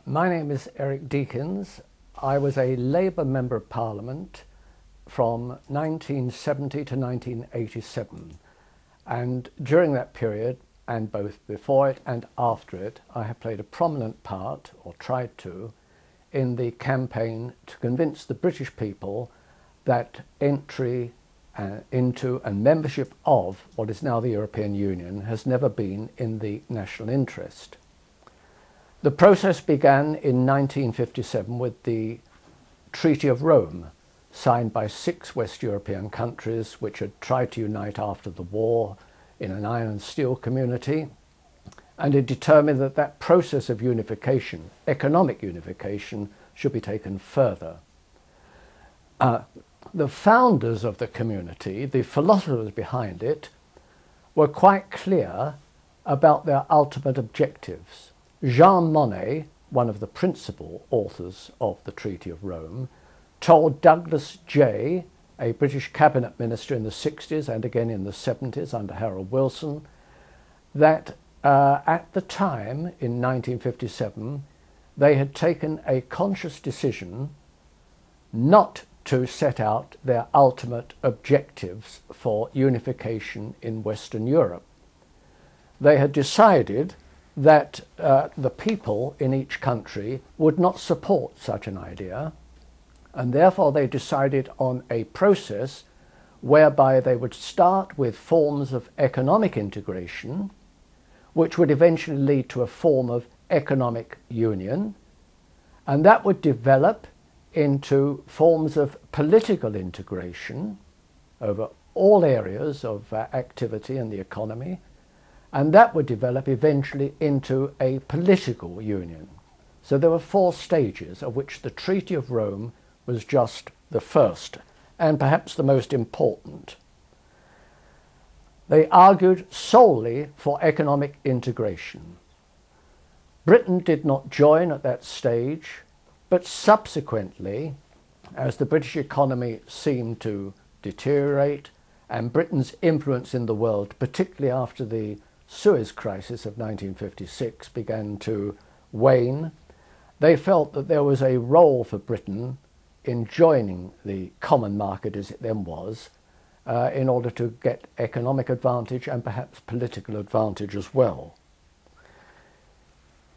My name is Eric Deakins. I was a Labour Member of Parliament from 1970 to 1987, and during that period, and both before it and after it, I have played a prominent part, or tried to, in the campaign to convince the British people that entry into and membership of what is now the European Union has never been in the national interest. The process began in 1957 with the Treaty of Rome, signed by 6 West European countries which had tried to unite after the war in an iron and steel community, and it determined that that process of unification, economic unification, should be taken further. The founders of the community, the philosophers behind it, were quite clear about their ultimate objectives. Jean Monnet, one of the principal authors of the Treaty of Rome, told Douglas Jay, a British cabinet minister in the 60s and again in the 70s under Harold Wilson, that at the time, in 1957, they had taken a conscious decision not to set out their ultimate objectives for unification in Western Europe. They had decided that the people in each country would not support such an idea, and therefore they decided on a process whereby they would start with forms of economic integration, which would eventually lead to a form of economic union, and that would develop into forms of political integration over all areas of activity in the economy, and that would develop eventually into a political union. So there were 4 stages, of which the Treaty of Rome was just the first, and perhaps the most important. They argued solely for economic integration. Britain did not join at that stage, but subsequently, as the British economy seemed to deteriorate and Britain's influence in the world, particularly after the Suez Crisis of 1956, began to wane, they felt that there was a role for Britain in joining the common market as it then was, in order to get economic advantage and perhaps political advantage as well.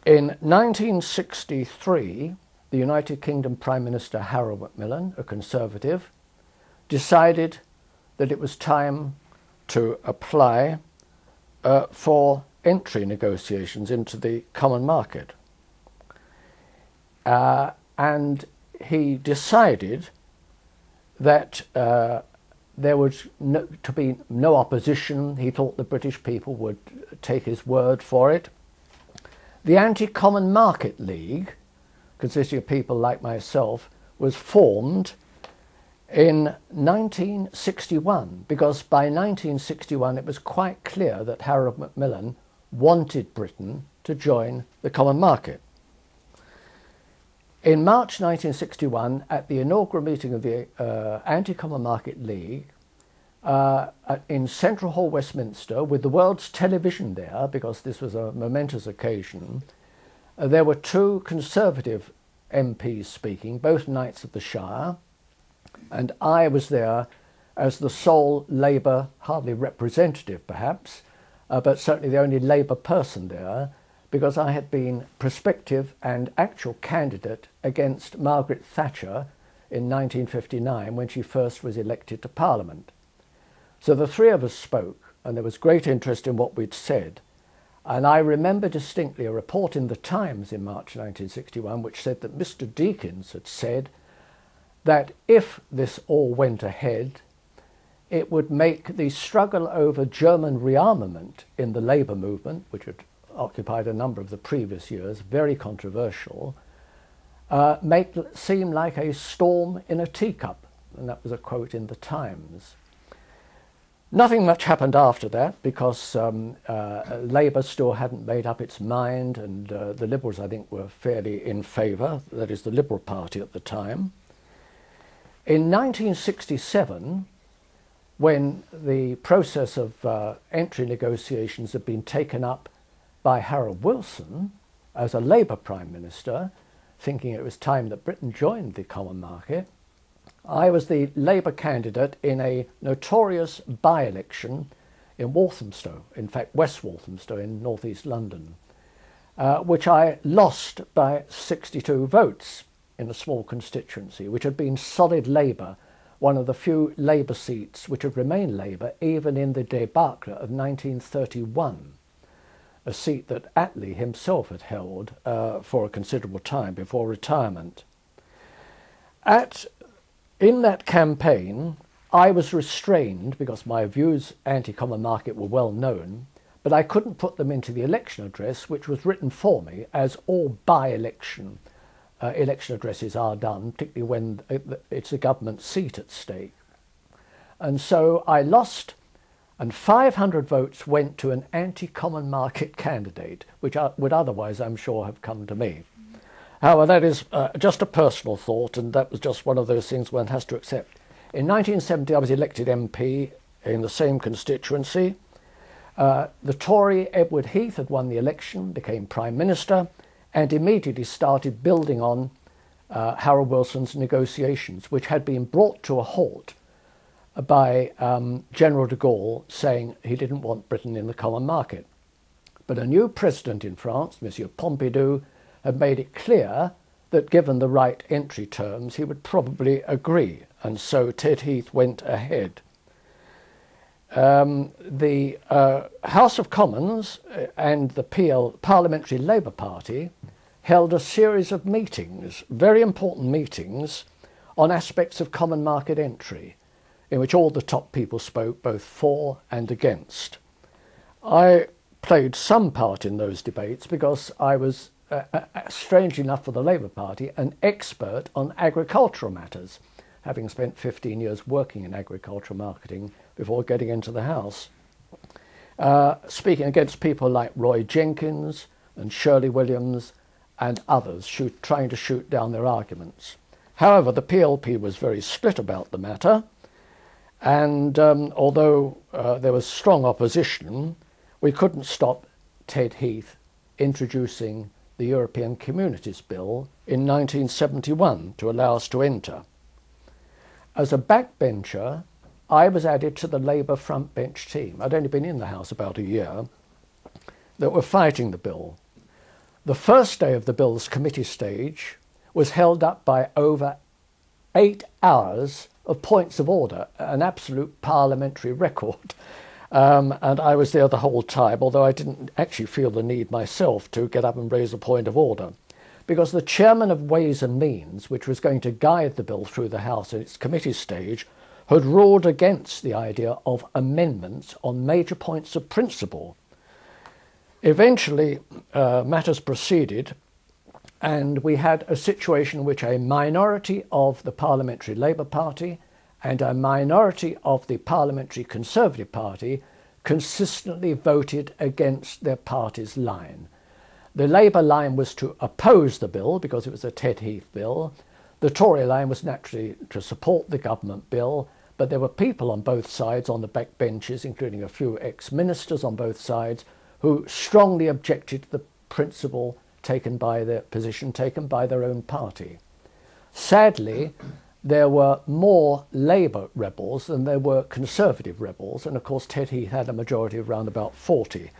In 1963, the United Kingdom Prime Minister Harold Macmillan, a Conservative, decided that it was time to apply for entry negotiations into the common market. And he decided that there was to be no opposition. He thought the British people would take his word for it. The Anti-Common Market League, consisting of people like myself, was formed in 1961, because by 1961 it was quite clear that Harold Macmillan wanted Britain to join the common market. In March 1961, at the inaugural meeting of the Anti-Common Market League in Central Hall, Westminster, with the world's television there, because this was a momentous occasion, there were 2 Conservative MPs speaking, both Knights of the Shire, and I was there as the sole Labour, hardly representative perhaps, but certainly the only Labour person there, because I had been prospective and actual candidate against Margaret Thatcher in 1959 when she first was elected to Parliament. So the 3 of us spoke, and there was great interest in what we'd said. And I remember distinctly a report in the Times in March 1961 which said that Mr. Deakins had said that if this all went ahead, it would make the struggle over German rearmament in the Labour movement, which had occupied a number of the previous years, very controversial, seem like a storm in a teacup. And that was a quote in the Times. Nothing much happened after that, because Labour still hadn't made up its mind, and the Liberals, I think, were fairly in favour, that is, the Liberal Party at the time. In 1967, when the process of entry negotiations had been taken up by Harold Wilson, as a Labour Prime Minister, thinking it was time that Britain joined the common market. I was the Labour candidate in a notorious by-election in Walthamstow, in fact West Walthamstow in northeast London, which I lost by 62 votes in a small constituency, which had been solid Labour, one of the few Labour seats which had remained Labour even in the debacle of 1931, a seat that Attlee himself had held for a considerable time before retirement. In that campaign, I was restrained because my views anti-common market were well known, but I couldn't put them into the election address, which was written for me, as all by-election election addresses are done, particularly when it's a government seat at stake. And so I lost, and 500 votes went to an anti-common market candidate, which would otherwise, I'm sure, have come to me. However, that is just a personal thought, and that was just one of those things one has to accept. In 1970, I was elected MP in the same constituency. The Tory Edward Heath had won the election, became Prime Minister, and immediately started building on Harold Wilson's negotiations, which had been brought to a halt by General de Gaulle saying he didn't want Britain in the common market. But a new president in France, Monsieur Pompidou, had made it clear that given the right entry terms, he would probably agree, and so Ted Heath went ahead. The House of Commons and the Parliamentary Labour Party held a series of meetings, very important meetings, on aspects of common market entry, in which all the top people spoke both for and against. I played some part in those debates because I was, strangely enough for the Labour Party, an expert on agricultural matters, having spent 15 years working in agricultural marketing before getting into the House, speaking against people like Roy Jenkins and Shirley Williams and others, trying to shoot down their arguments. However, the PLP was very split about the matter, and although there was strong opposition, we couldn't stop Ted Heath introducing the European Communities Bill in 1971 to allow us to enter. As a backbencher, I was added to the Labour front bench team. I'd only been in the House about a year, that were fighting the bill. The first day of the bill's committee stage was held up by over 8 hours of points of order, an absolute parliamentary record. And I was there the whole time, although I didn't actually feel the need myself to get up and raise a point of order, because the chairman of Ways and Means, which was going to guide the bill through the House in its committee stage, had ruled against the idea of amendments on major points of principle. Eventually, matters proceeded, and we had a situation in which a minority of the Parliamentary Labour Party and a minority of the Parliamentary Conservative Party consistently voted against their party's line. The Labour line was to oppose the bill because it was a Ted Heath bill. The Tory line was naturally to support the government bill, but there were people on both sides on the back benches, including a few ex-ministers on both sides, who strongly objected to the principle position taken by their own party. Sadly, there were more Labour rebels than there were Conservative rebels, and of course Ted Heath had a majority of around about 40.